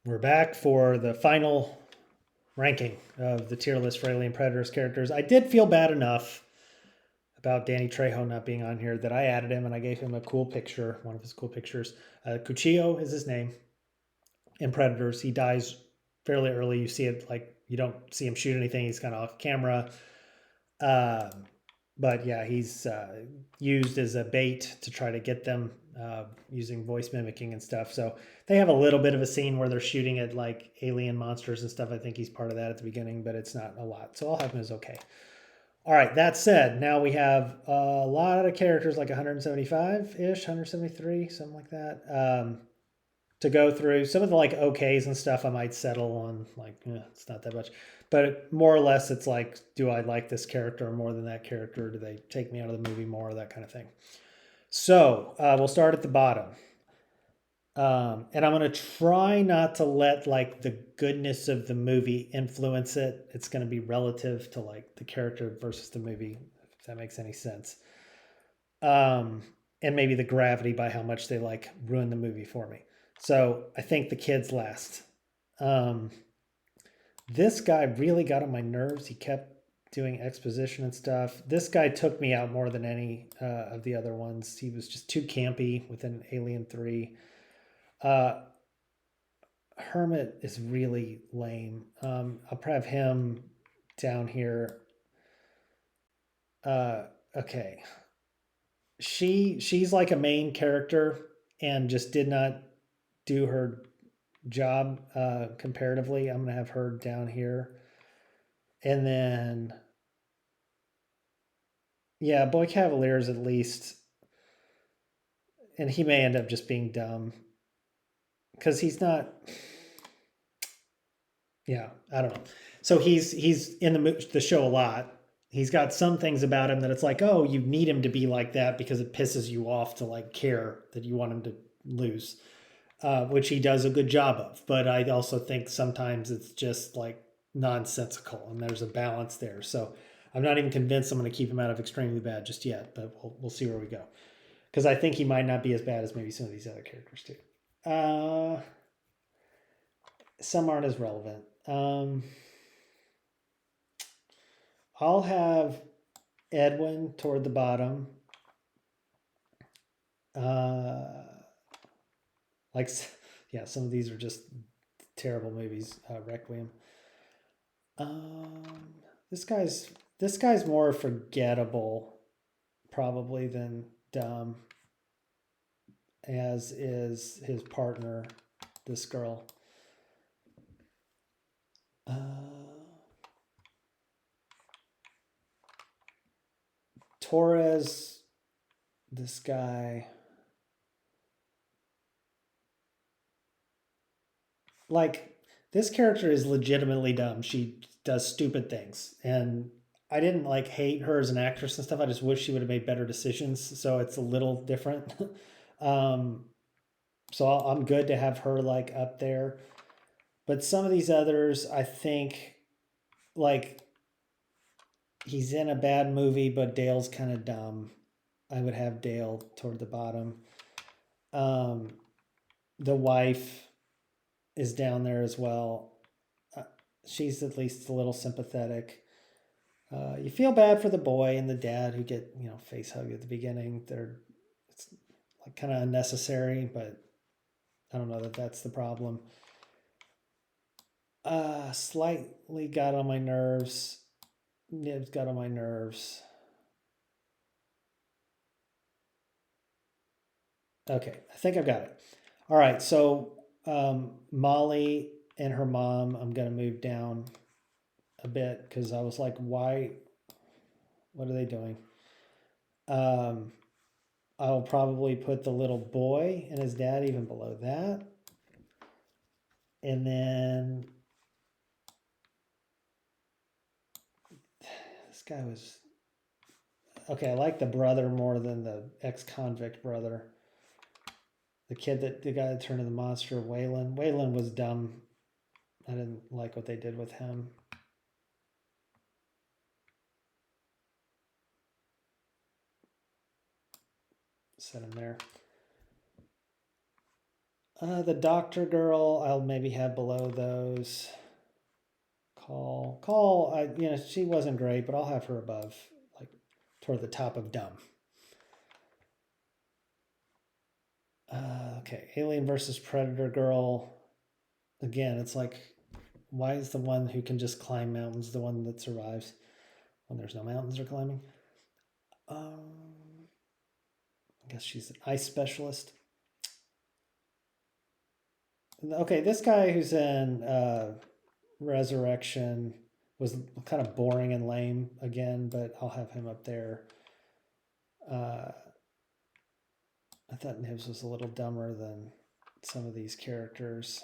We're back for the final ranking of the tier list for Alien Predators characters. I did feel bad enough about Danny Trejo not being on here that I added him and I gave him a cool picture, one of his cool pictures. Cuchillo is his name in Predators. He dies fairly early. You see it like you don't see him shoot anything. He's kind of off camera. Um, but yeah, he's used as a bait to try to get them using voice mimicking and stuff. So they have a little bit of a scene where they're shooting at like alien monsters and stuff. I think he's part of that at the beginning, but it's not a lot. So I'll have him as okay. All right, that said, now we have a lot of characters, like 175 ish, 173, something like that, to go through. Some of the like OKs and stuff I might settle on, like, it's not that much. But more or less, it's like, do I like this character more than that character? Do they take me out of the movie more? That kind of thing. So we'll start at the bottom. And I'm going to try not to let like the goodness of the movie influence it. It's going to be relative to like the character versus the movie, if that makes any sense. Um, and maybe the gravity by how much they like ruin the movie for me. So I think the kids last. Um, this guy really got on my nerves. He kept doing exposition and stuff. This guy took me out more than any of the other ones. He was just too campy within Alien 3. Uh, Hermit is really lame. I'll probably have him down here. Okay, she's like a main character and just did not do her job comparatively. I'm gonna have her down here, and then yeah, Boy Cavalier is at least, and he may end up just being dumb because he's not. Yeah, I don't know. So he's in the show a lot. He's got some things about him that it's like, oh, you need him to be like that because it pisses you off to like care that you want him to lose, which he does a good job of. But I also think sometimes it's just like nonsensical, and there's a balance there. So I'm not even convinced I'm going to keep him out of extremely bad just yet, but we'll see where we go because I think he might not be as bad as maybe some of these other characters too. Some aren't as relevant. I'll have Edwin toward the bottom. Uh, like, yeah, some of these are just terrible movies. Requiem. Um, this guy's more forgettable, probably than dumb. As is his partner, this girl. Torres, this guy. Like, this character is legitimately dumb. She does stupid things, and I didn't like hate her as an actress and stuff. I just wish she would have made better decisions. So it's a little different. um, so I'm good to have her like up there. But some of these others, I think, like he's in a bad movie, but Dale's kind of dumb. I would have Dale toward the bottom. Um, the wife is down there as well. Uh, she's at least a little sympathetic. You feel bad for the boy and the dad who get face hug at the beginning. It's like kind of unnecessary, but I don't know that that's the problem. Slightly got on my nerves. Nibs got on my nerves. Okay, I think I've got it. All right, so Molly and her mom, I'm gonna move down a bit because I was like, why? What are they doing? Um, I'll probably put the little boy and his dad even below that. And then this guy was okay. I like the brother more than the ex-convict brother. The guy that turned into the monster, Waylon. Waylon was dumb. I didn't like what they did with him. Set him there. The doctor girl, I'll maybe have below those. Call. She wasn't great, but I'll have her above, like toward the top of dumb. Okay, Alien versus Predator girl. Again, it's like, why is the one who can just climb mountains the one that survives when there's no mountains or climbing? I guess she's an ice specialist. Okay, this guy who's in Resurrection was kind of boring and lame again, but I'll have him up there. I thought Nibs was a little dumber than some of these characters.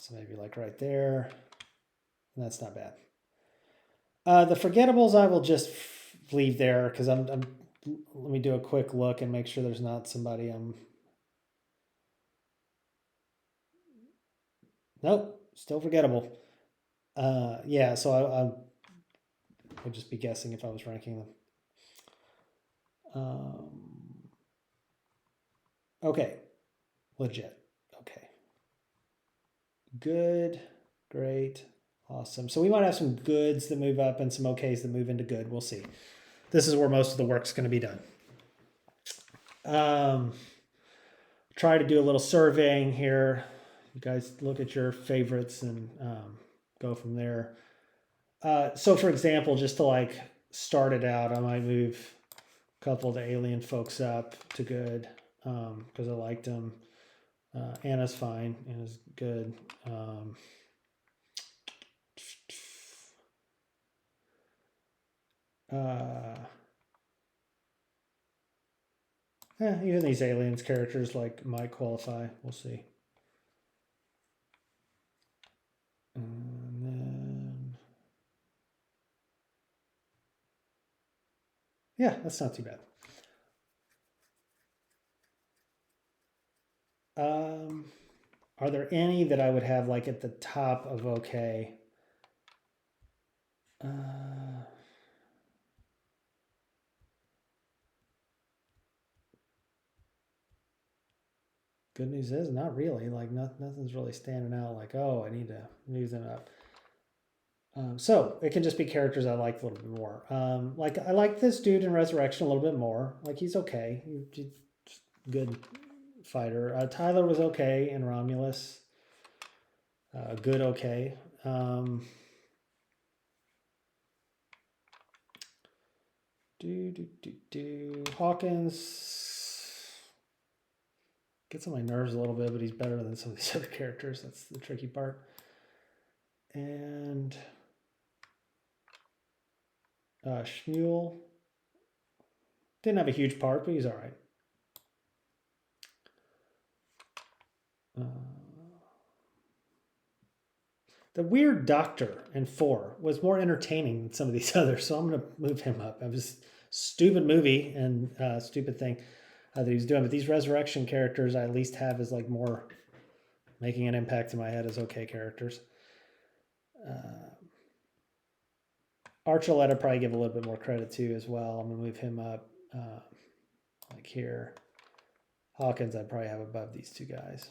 So maybe like right there. And that's not bad. The forgettables I will just leave there because let me do a quick look and make sure there's not somebody nope, still forgettable. Yeah, so I would just be guessing if I was ranking them. Okay, legit. Okay, good, great, awesome. So we might have some goods that move up and some okays that move into good. We'll see. This is where most of the work's going to be done. Try to do a little surveying here. You guys look at your favorites and go from there. So for example, just to like start it out, I might move a couple of the alien folks up to good because I liked them. Anna's fine. Anna's good. Even these aliens characters like might qualify. We'll see. And then, yeah, that's not too bad. Are there any that I would have like at the top of okay? Good news is not really. Like nothing's really standing out. Like, oh, I need to move them up. So it can just be characters I like a little bit more. Like I like this dude in Resurrection a little bit more. Like he's okay. He's good fighter. Tyler was okay in Romulus. Good okay. Hawkins gets on my nerves a little bit, but he's better than some of these other characters. That's the tricky part. And Shmuel didn't have a huge part, but he's all right. The weird doctor in 4 was more entertaining than some of these others, so I'm going to move him up. It was a stupid movie and stupid thing that he was doing, but these Resurrection characters I at least have as like more making an impact in my head as okay characters. Archuleta probably give a little bit more credit to as well. I'm going to move him up like here. Hawkins I'd probably have above these two guys.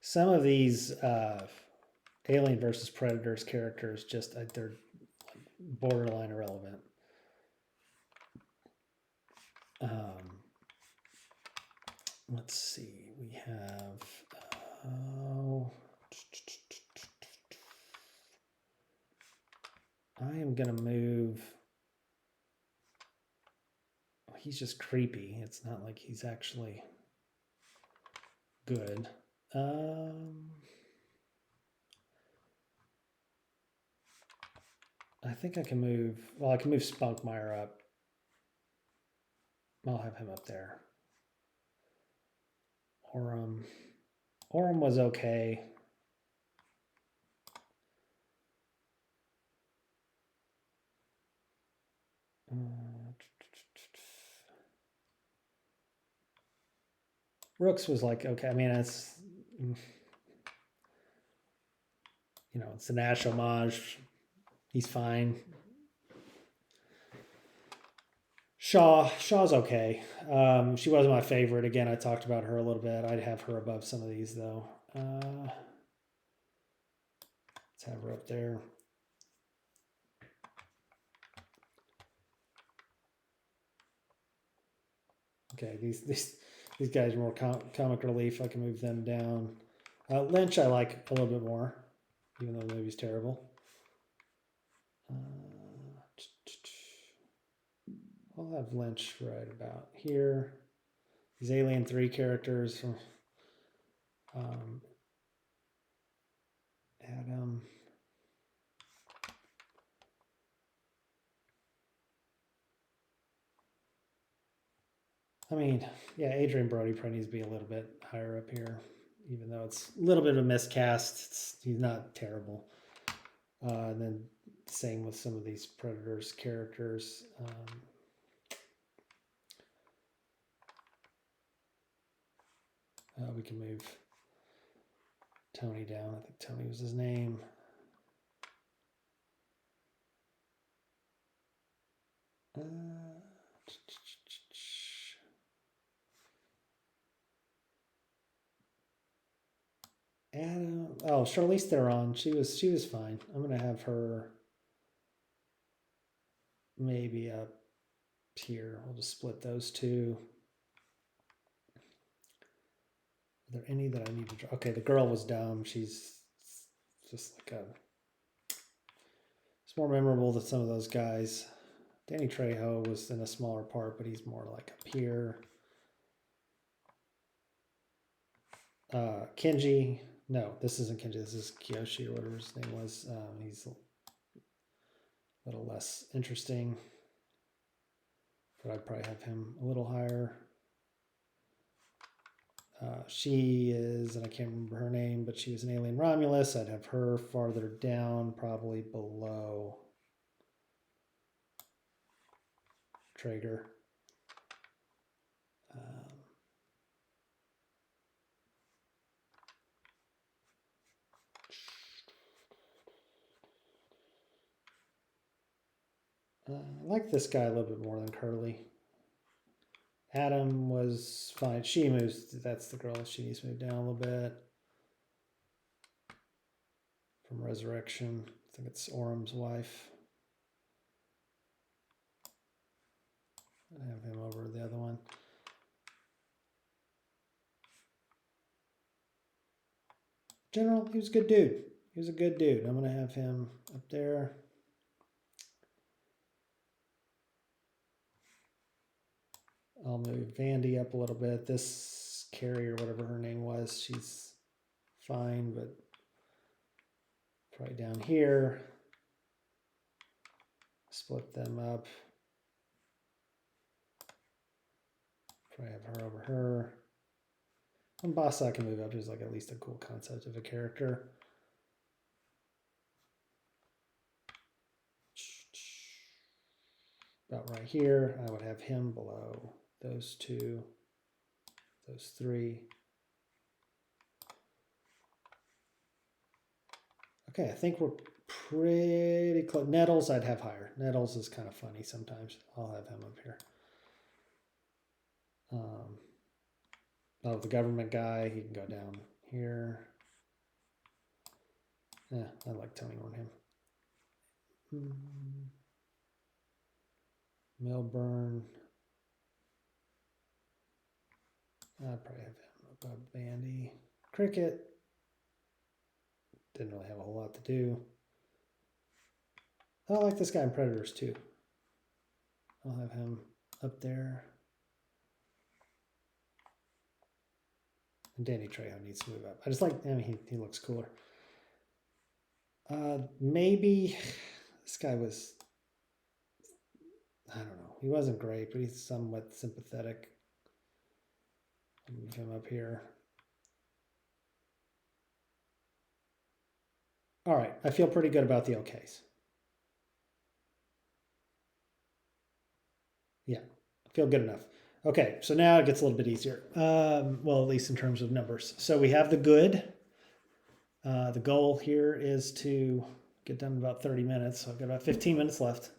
Some of these Alien versus Predators characters just they're borderline irrelevant. Let's see. We have I am gonna move. He's just creepy. It's not like he's actually good. I think I can move. Well, I can move Spunkmeyer up. I'll have him up there. Orem was okay. Rooks was like okay. I mean, it's it's a Nash homage. He's fine. Shaw's okay. She wasn't my favorite. Again, I talked about her a little bit. I'd have her above some of these though. Let's have her up there. Okay, these guys are more comic relief. I can move them down. Lynch I like a little bit more, even though the movie's terrible. I'll have Lynch right about here. These Alien 3 characters from Adam. I mean, yeah, Adrian Brody probably needs to be a little bit higher up here, even though it's a little bit of a miscast. He's not terrible. And then same with some of these Predators characters. We can move Tony down. I think Tony was his name. Adam. Oh, Charlize Theron. She was fine. I'm gonna have her maybe up here. We'll just split those two. Are there any that I need to draw? Okay, the girl was dumb. She's just like a. It's more memorable than some of those guys. Danny Trejo was in a smaller part, but he's more like up here. Kenji. No, this isn't Kenji. This is Kiyoshi or whatever his name was. He's a little less interesting, but I'd probably have him a little higher. She is, and I can't remember her name, but she was an alien Romulus. I'd have her farther down, probably below Traeger. I like this guy a little bit more than Curly. Adam was fine. She moves. That's the girl. She needs to move down a little bit. From Resurrection. I think it's Orm's wife. I have him over the other one. General, he was a good dude. He was a good dude. I'm going to have him up there. I'll move Vandy up a little bit. This Carrie or whatever her name was, she's fine, but probably down here. Split them up. Probably have her over her. And Boss I can move up. There's like at least a cool concept of a character. About right here, I would have him below those two, those three. Okay, I think we're pretty close. Nettles, I'd have higher. Nettles is kind of funny sometimes. I'll have him up here. Oh, the government guy, he can go down here. Yeah, I like Tony Ornham. Milburn. I'd probably have him above Vandy. Cricket. Didn't really have a whole lot to do. I like this guy in Predators too. I'll have him up there. And Danny Trejo needs to move up. I just like, I mean, he looks cooler. Maybe this guy was, I don't know. He wasn't great, but he's somewhat sympathetic. I'll move him up here. All right, I feel pretty good about the okays. Yeah, I feel good enough. Okay, so now it gets a little bit easier. Well, at least in terms of numbers. So we have the good. The goal here is to get done in about 30 minutes. So I've got about 15 minutes left.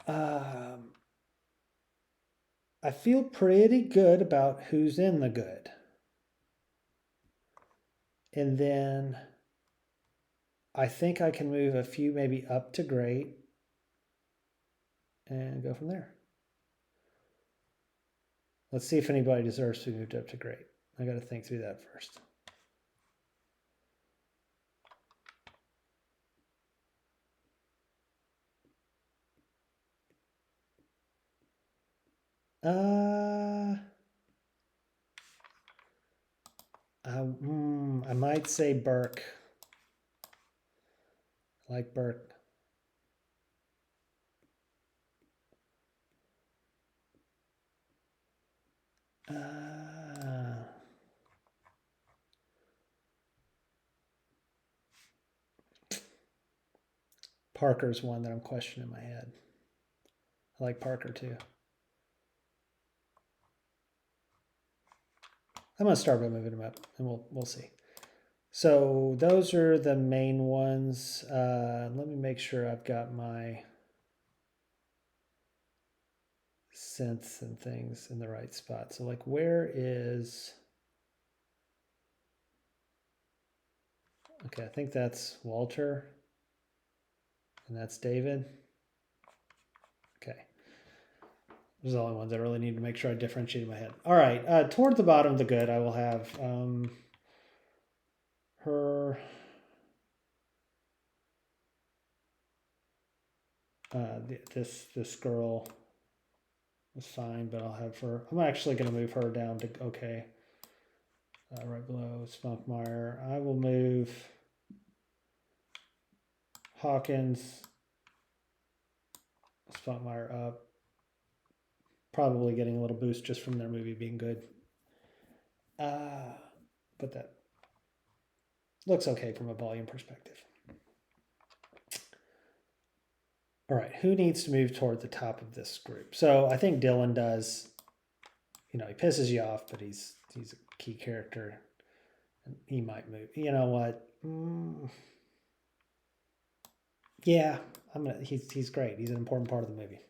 I feel pretty good about who's in the good. And then I think I can move a few maybe up to great and go from there. Let's see if anybody deserves to be moved up to great. I got to think through that first. I might say Burke. I like Burke. Parker's one that I'm questioning in my head. I like Parker too. I'm gonna start by moving him up, and we'll see. So those are the main ones. Let me make sure I've got my synths and things in the right spot. So like, where is? Okay, I think that's Walter, and that's David. Okay. Those are the only ones I really need to make sure I differentiate in my head. All right, toward the bottom of the good, I will have her. This girl was fine, but I'll have her. I'm actually going to move her down to okay. Right below Spunkmeyer. I will move Hawkins, Spunkmeyer up. Probably getting a little boost just from their movie being good. But that looks okay from a volume perspective. All right, who needs to move toward the top of this group? So I think Dylan does. You know, he pisses you off, but he's a key character, and he might move. You know what? Yeah, I'm gonna. He's great. He's an important part of the movie.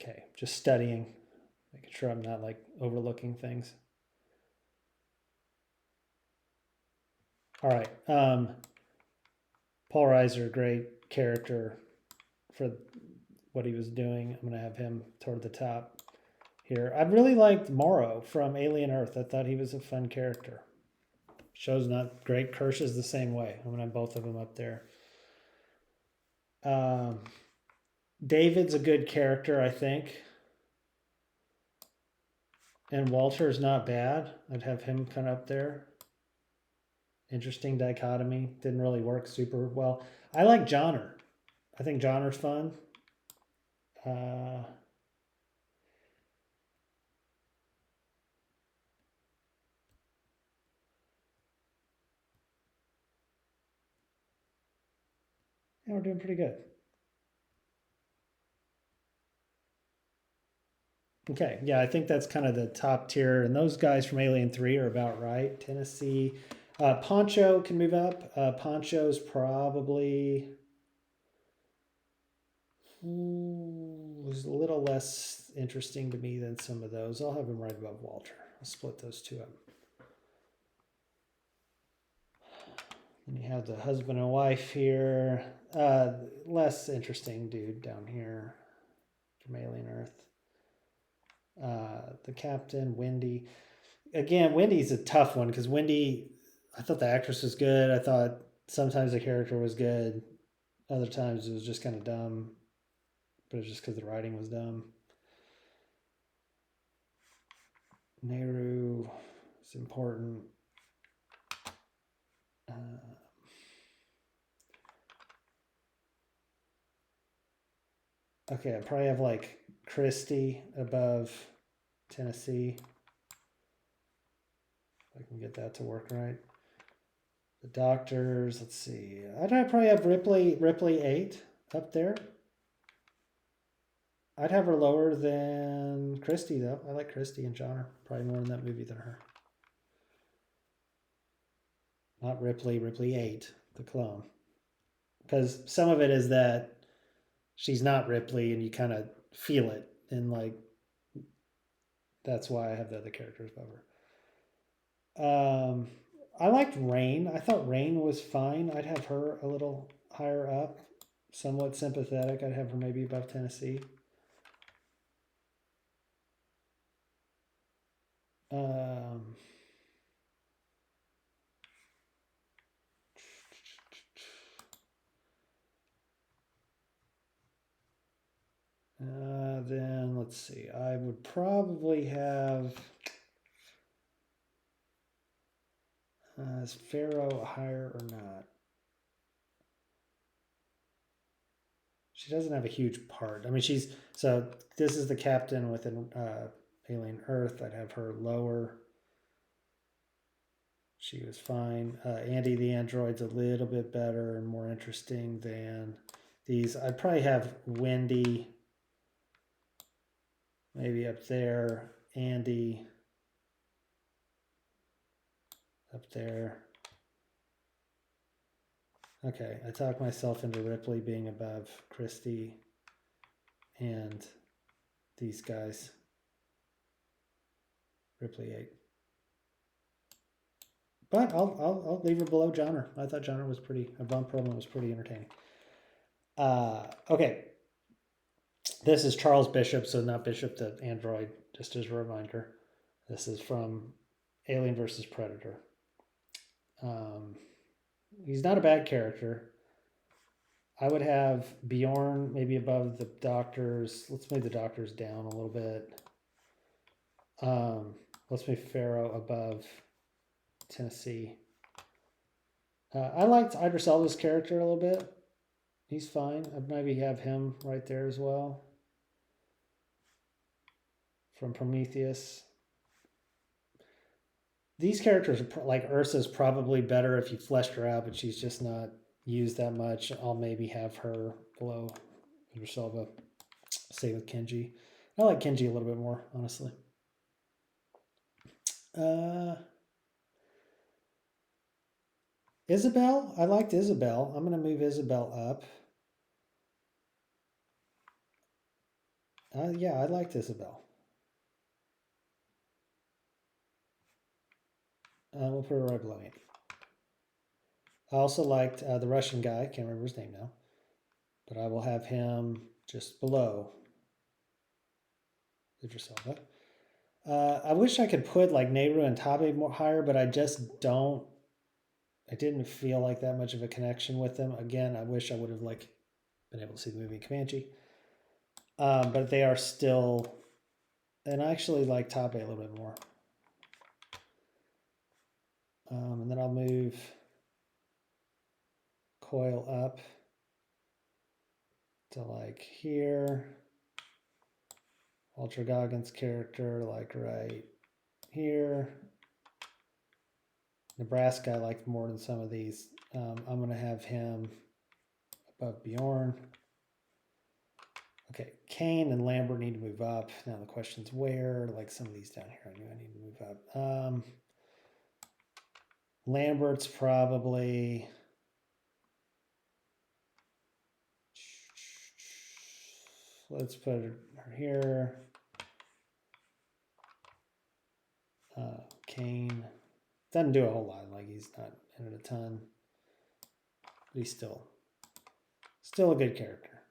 Okay, just studying, making sure I'm not like overlooking things. All right, Paul Reiser, great character for what he was doing. I'm gonna have him toward the top here. I really liked Morrow from Alien Earth. I thought he was a fun character. Show's not great. Kirsch is the same way. I'm gonna have both of them up there. David's a good character, I think. And Walter's not bad. I'd have him kind of up there. Interesting dichotomy. Didn't really work super well. I like Johnner. I think Johnner's fun. Yeah, we're doing pretty good. Okay, yeah, I think that's kind of the top tier. And those guys from Alien 3 are about right. Tennessee. Poncho can move up. Poncho's probably was a little less interesting to me than some of those. I'll have him right above Walter. I'll split those two up. And you have the husband and wife here. Less interesting dude down here from Alien Earth. The captain, Wendy. Again, Wendy's a tough one because Wendy, I thought the actress was good. I thought sometimes the character was good. Other times it was just kind of dumb. But it was just because the writing was dumb. Nehru is important. Okay, I probably have like Christie above Tennessee. If I can get that to work right. The doctors, let's see. I'd probably have Ripley 8 up there. I'd have her lower than Christy, though. I like Christy and Johnner probably more in that movie than her. Not Ripley, Ripley 8, the clone. Because some of it is that she's not Ripley and you kind of feel it. And, like, that's why I have the other characters above her. I liked Rain. I thought Rain was fine. I'd have her a little higher up. Somewhat sympathetic. I'd have her maybe above Tennessee. Then let's see. I would probably have is Pharaoh higher or not? She doesn't have a huge part. I mean, she's so this is the captain within Alien Earth. I'd have her lower. She was fine. Andy the android's a little bit better and more interesting than these. I'd probably have Wendy maybe up there. Andy up there. Okay, I talked myself into Ripley being above Christy and these guys. Ripley 8. But I'll leave her below Johnner. I thought Johnner was pretty, Von Perlman was pretty entertaining. Okay. This is Charles Bishop, so not Bishop the android, just as a reminder. This is from Alien vs. Predator. He's not a bad character. I would have Bjorn maybe above the doctors. Let's move the doctors down a little bit. Let's move Pharaoh above Tennessee. I liked Idris Elba's character a little bit. He's fine. I'd maybe have him right there as well. From Prometheus. These characters are like Ursa's probably better if you fleshed her out, but she's just not used that much. I'll maybe have her below Idris Elba. Same with Kenji. I like Kenji a little bit more, honestly. Isabel, I liked Isabel. I'm going to move Isabel up. Yeah, I liked Isabel. We'll put her right below Andy. I also liked the Russian guy. Can't remember his name now. But I will have him just below Idris Elba. I wish I could put like Nehru and Tabe more higher, but I just don't. I didn't feel like that much of a connection with them. Again, I wish I would have like been able to see the movie in Comanche. But they are still, and I actually like Tabe a little bit more. And then I'll move Coil up to like here. Walter Goggins' character like right here. Nebraska I liked more than some of these. I'm going to have him above Bjorn. Okay, Kane and Lambert need to move up. Now the question's where? Like some of these down here, I knew I need to move up. Lambert's probably... Let's put her here. Kane doesn't do a whole lot. Like he's not in it a ton, but he's still a good character.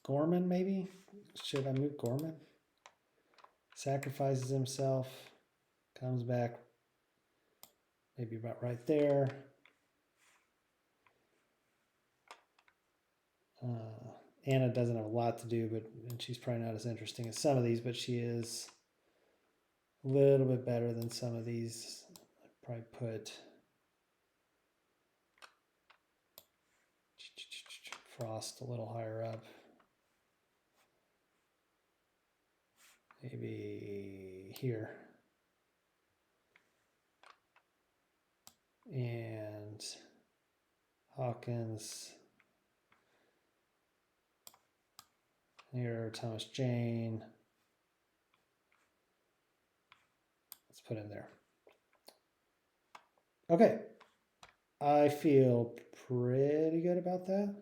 Gorman maybe? Should I move Gorman? Sacrifices himself, comes back maybe about right there. Anna doesn't have a lot to do, and she's probably not as interesting as some of these, but she is a little bit better than some of these. I'd probably put Frost a little higher up. Maybe here. And Hawkins Here, Thomas Jane. Let's put in there. Okay. I feel pretty good about that.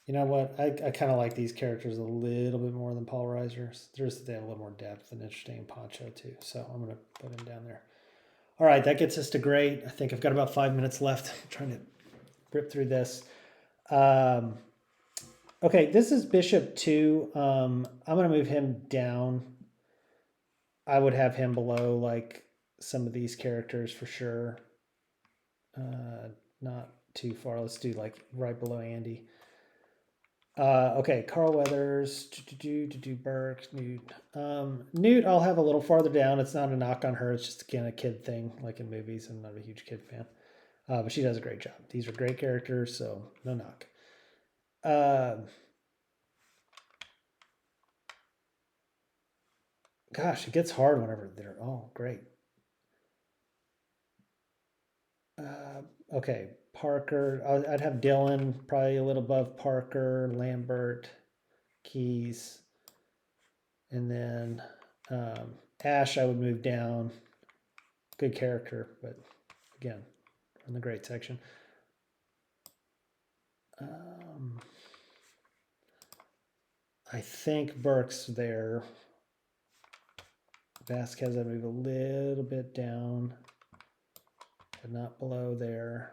You know what? I kind of like these characters a little bit more than Paul Reiser's. They have a little more depth and interesting Poncho too. So I'm going to put him down there. All right, that gets us to great. I think I've got about 5 minutes left. I'm trying to rip through this. Okay, this is Bishop 2. I'm going to move him down. I would have him below like some of these characters for sure. Not too far. Let's do like right below Andy. Okay, Carl Weathers, Burke, Newt. Newt, I'll have a little farther down. It's not a knock on her. It's just, again, a kid thing, like in movies. I'm not a huge kid fan. But she does a great job. These are great characters, so no knock. Gosh, it gets hard whenever they're all great. Okay, Parker. I'd have Dylan probably a little above Parker, Lambert, Keys. And then Ash, I would move down. Good character, but again, in the great section. I think Burke's there. Vasquez, I'd move a little bit down, but not below there.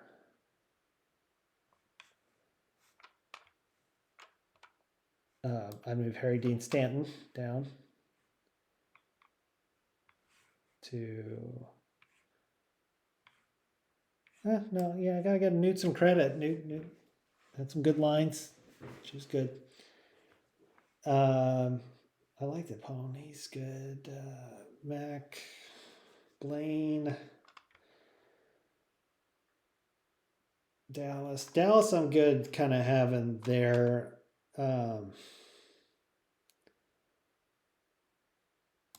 I'd move Harry Dean Stanton down to... no, yeah, I gotta give Newt some credit. Newt had some good lines. She was good. I liked it, Pone. He's good. Mac, Blaine, Dallas. Dallas, I'm good kind of having there.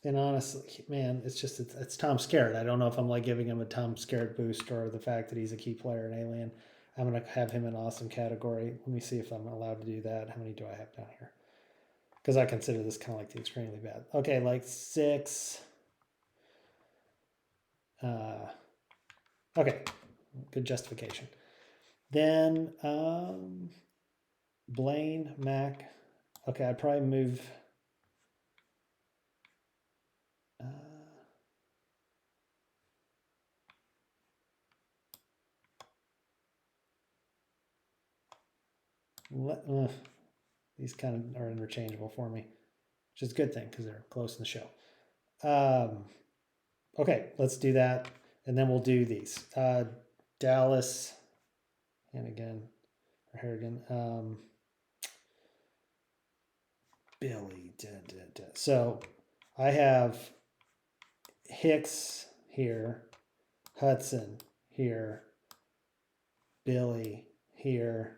And honestly, man, it's Tom Skerritt. I don't know if I'm like giving him a Tom Skerritt boost or the fact that he's a key player in Alien. I'm going to have him in awesome category. Let me see if I'm allowed to do that. How many do I have down here? Because I consider this kind of like the extremely bad. Okay, like 6. Okay, good justification. Then Blaine, Mac. Okay, I'd probably move... these kind of are interchangeable for me, which is a good thing because they're close in the show. Okay, let's do that. And then we'll do these. Dallas, and again, or Harrigan. Billy. So I have Hicks here, Hudson here, Billy here.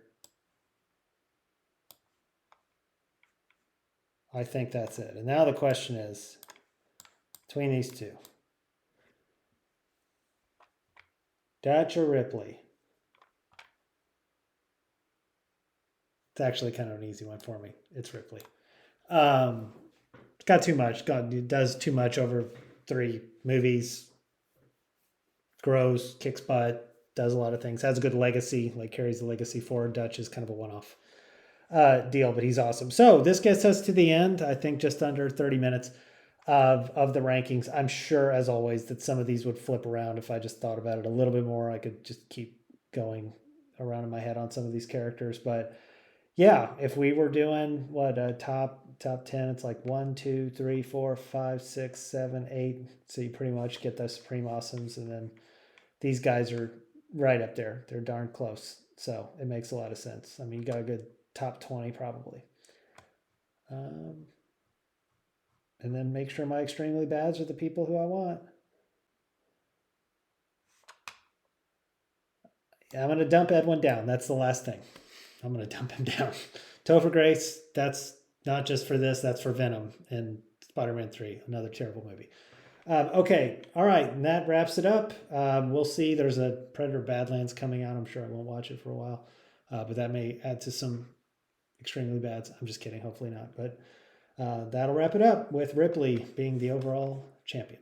I think that's it. And now the question is, between these two, Dutch or Ripley? It's actually kind of an easy one for me. It's Ripley. It's got too much. It does too much over 3 movies. Grows, kicks butt, does a lot of things. Has a good legacy, like carries the legacy forward. Dutch is kind of a one-off deal, but he's awesome. So this gets us to the end. I think just under 30 minutes of the rankings. I'm sure, as always, that some of these would flip around if I just thought about it a little bit more. I could just keep going around in my head on some of these characters, but yeah, if we were doing what a top 10, it's like 1, 2, 3, 4, 5, 6, 7, 8. So you pretty much get the Supreme Awesomes, and then these guys are right up there. They're darn close. So it makes a lot of sense. I mean, you got a good top 20 probably. And then make sure my extremely bads are the people who I want. I'm going to dump Edwin down. That's the last thing. I'm going to dump him down. Topher Grace, that's not just for this, that's for Venom and Spider-Man 3, another terrible movie. Okay, all right, and that wraps it up. We'll see. There's a Predator Badlands coming out. I'm sure I won't watch it for a while, but that may add to some extremely bad. I'm just kidding. Hopefully not. But that'll wrap it up with Ripley being the overall champion.